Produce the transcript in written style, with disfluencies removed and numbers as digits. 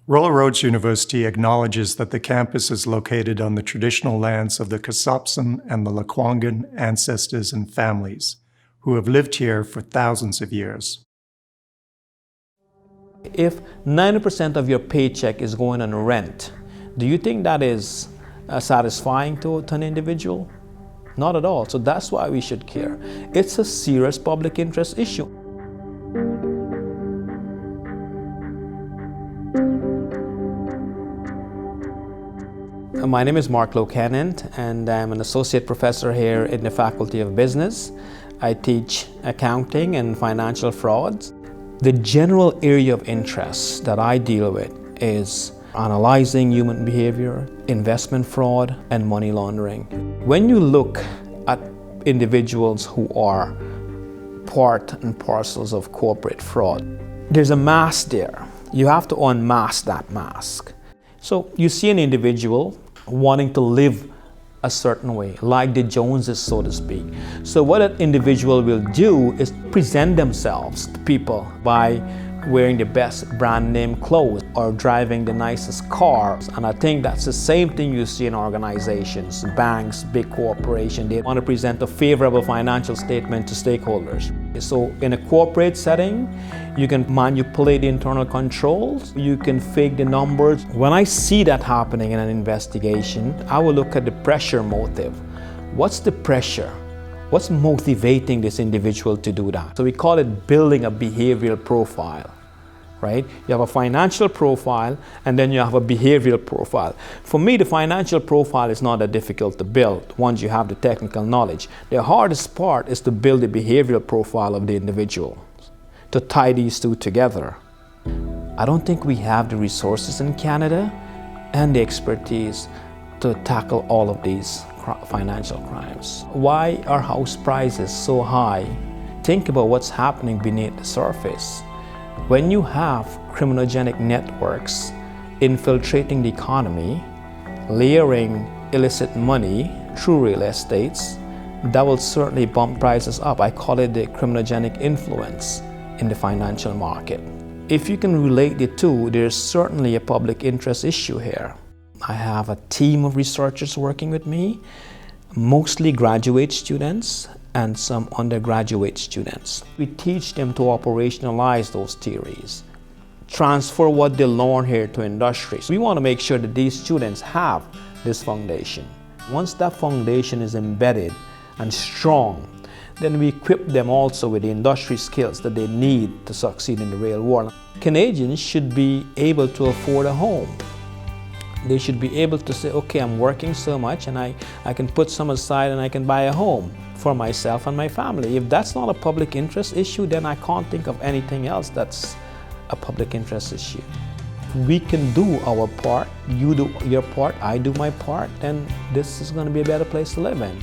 Roller Roads University acknowledges that the campus is located on the traditional lands of the Kasapsan and the Lekwungen ancestors and families, who have lived here for thousands of years. If 90% of your paycheck is going on rent, do you think that is satisfying to an individual? Not at all. So that's why we should care. It's a serious public interest issue. My name is Mark Lokanan, and I'm an associate professor here in the Faculty of Business. I teach accounting and financial frauds. The general area of interest that I deal with is analyzing human behavior, investment fraud, and money laundering. When you look at individuals who are part and parcels of corporate fraud, there's a mask there. You have to unmask that mask. So you see an individual wanting to live a certain way, like the Joneses, so to speak. So what an individual will do is present themselves to people by wearing the best brand name clothes or driving the nicest cars. And I think that's the same thing you see in organizations, banks, big corporations. They want to present a favorable financial statement to stakeholders. So in a corporate setting, you can manipulate the internal controls, you can fake the numbers. When I see that happening in an investigation, I will look at the pressure motive. What's the pressure? What's motivating this individual to do that? So we call it building a behavioral profile, right? You have a financial profile and then you have a behavioral profile. For me, the financial profile is not that difficult to build once you have the technical knowledge. The hardest part is to build the behavioral profile of the individual, to tie these two together. I don't think we have the resources in Canada and the expertise to tackle all of these financial crimes. Why are house prices so high? Think about what's happening beneath the surface. When you have criminogenic networks infiltrating the economy, layering illicit money through real estates, that will certainly bump prices up. I call it the criminogenic influence in the financial market. If you can relate the two, there's certainly a public interest issue here. I have a team of researchers working with me, mostly graduate students and some undergraduate students. We teach them to operationalize those theories, transfer what they learn here to industry. So we want to make sure that these students have this foundation. Once that foundation is embedded and strong, then we equip them also with the industry skills that they need to succeed in the real world. Canadians should be able to afford a home. They should be able to say, okay, I'm working so much and I can put some aside and I can buy a home for myself and my family. If that's not a public interest issue, then I can't think of anything else that's a public interest issue. If we can do our part, you do your part, I do my part, then this is going to be a better place to live in.